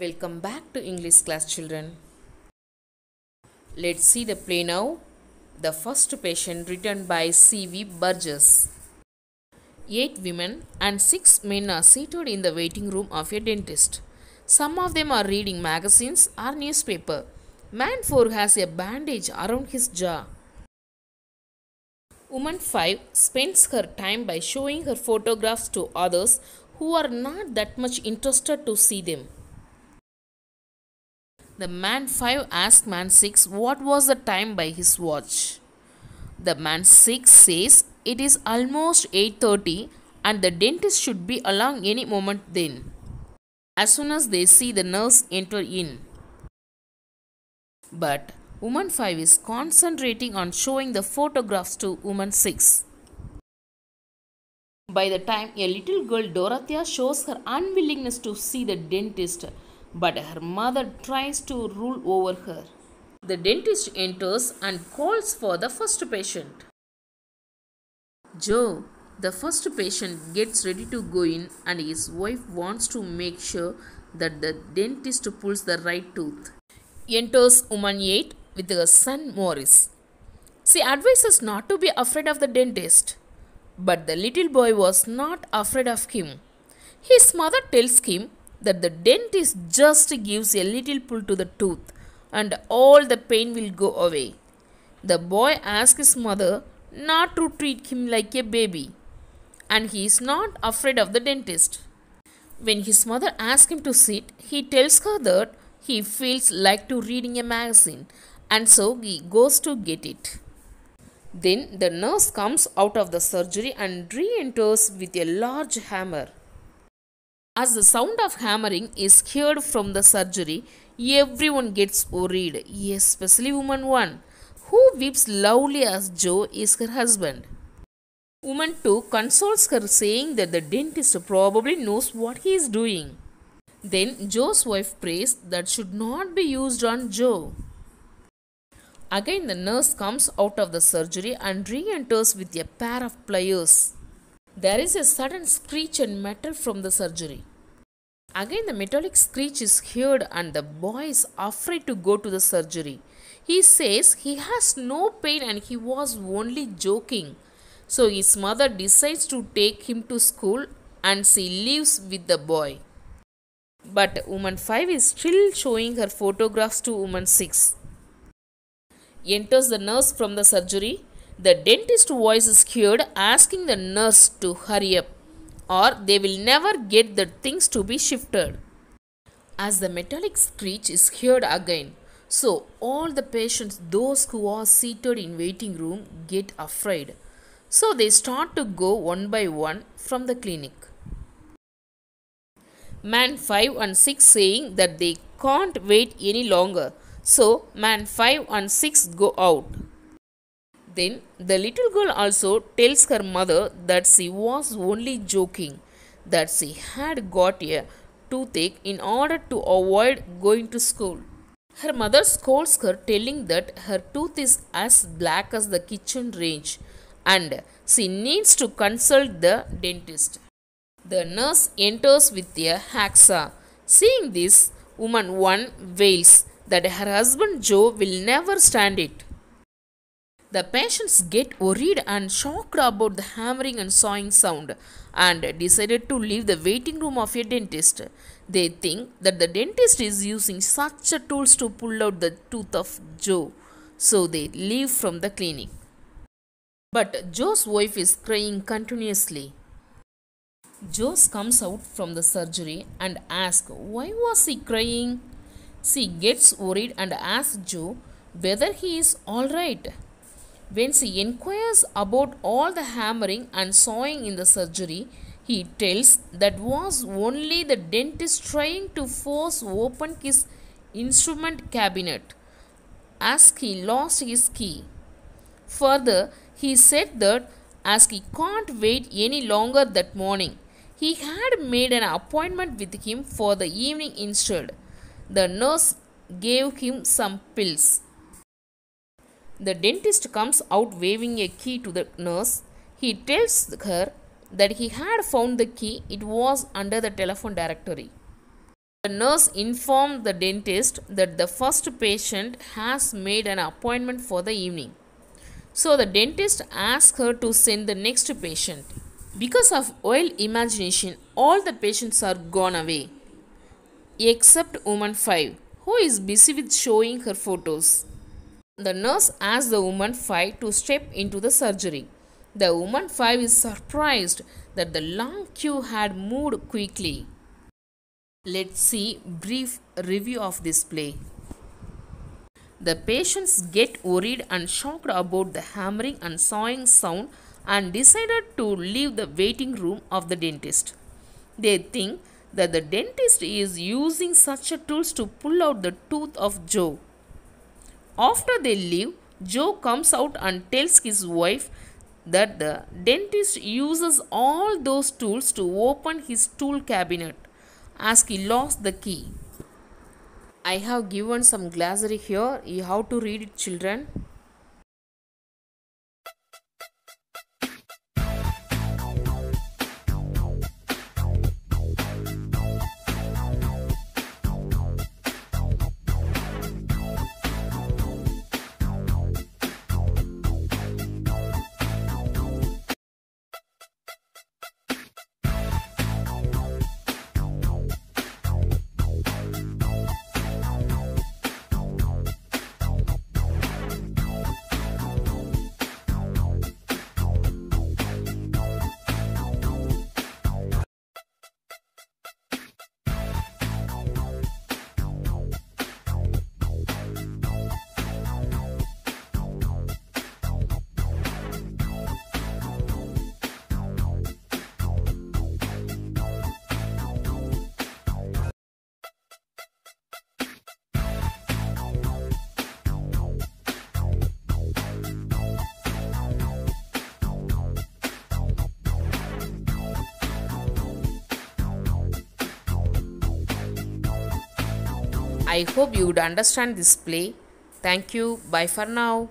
Welcome back to English class, children. Let's see the play now. The First Patient, written by C.V. Burgess. 8 women and 6 men are seated in the waiting room of a dentist. Some of them are reading magazines or newspaper. Man 4 has a bandage around his jaw. Woman 5 spends her time by showing her photographs to others who are not that much interested to see them. The man 5 asked man 6 what was the time by his watch. The man 6 says it is almost 8:30 and the dentist should be along any moment then. As soon as they see the nurse enter in. But woman 5 is concentrating on showing the photographs to woman 6. By the time a little girl Dorothea shows her unwillingness to see the dentist, but her mother tries to rule over her. The dentist enters and calls for the first patient. Joe, the first patient, gets ready to go in and his wife wants to make sure that the dentist pulls the right tooth. Enters woman 8 with her son Morris. She advises not to be afraid of the dentist, but the little boy was not afraid of him. His mother tells him that the dentist just gives a little pull to the tooth and all the pain will go away. The boy asks his mother not to treat him like a baby, and he is not afraid of the dentist. When his mother asks him to sit, he tells her that he feels like to reading a magazine, and so he goes to get it. Then the nurse comes out of the surgery and re-enters with a large hammer. As the sound of hammering is heard from the surgery, everyone gets worried, especially woman 1, who weeps loudly as Joe is her husband. Woman 2 consoles her, saying that the dentist probably knows what he is doing. Then Joe's wife prays that should not be used on Joe. Again the nurse comes out of the surgery and re-enters with a pair of pliers. There is a sudden screech and metal from the surgery. Again the metallic screech is heard and the boy is afraid to go to the surgery. He says he has no pain and he was only joking. So his mother decides to take him to school and she leaves with the boy. But woman 5 is still showing her photographs to woman 6. Enters the nurse from the surgery. The dentist voice is heard asking the nurse to hurry up, or they will never get the things to be shifted. As the metallic screech is heard again, so all the patients, those who are seated in waiting room, get afraid. So they start to go one by one from the clinic. Man 5 and 6 saying that they can't wait any longer. So man 5 and 6 go out. Then the little girl also tells her mother that she was only joking, that she had got a toothache in order to avoid going to school. Her mother scolds her, telling that her tooth is as black as the kitchen range and she needs to consult the dentist. The nurse enters with a hacksaw. Seeing this, woman 1 wails that her husband Joe will never stand it. The patients get worried and shocked about the hammering and sawing sound and decided to leave the waiting room of a dentist. They think that the dentist is using such tools to pull out the tooth of Joe, so they leave from the clinic. But Joe's wife is crying continuously. Joe comes out from the surgery and asks why was he crying. She gets worried and asks Joe whether he is alright. When she inquires about all the hammering and sawing in the surgery, he tells that was only the dentist trying to force open his instrument cabinet as he lost his key. Further, he said that as he can't wait any longer that morning, he had made an appointment with him for the evening instead. The nurse gave him some pills. The dentist comes out waving a key to the nurse. He tells her that he had found the key. It was under the telephone directory. The nurse informed the dentist that the first patient has made an appointment for the evening. So the dentist asked her to send the next patient. Because of wild imagination, all the patients are gone away, except woman 5, who is busy with showing her photos. The nurse asked the woman 5 to step into the surgery. The woman 5 is surprised that the long queue had moved quickly. Let's see brief review of this play. The patients get worried and shocked about the hammering and sawing sound and decided to leave the waiting room of the dentist. They think that the dentist is using such a tools to pull out the tooth of Joe. After they leave, Joe comes out and tells his wife that the dentist uses all those tools to open his tool cabinet as he lost the key. I have given some glossary here. You have to read it, children. I hope you would understand this play. Thank you. Bye for now.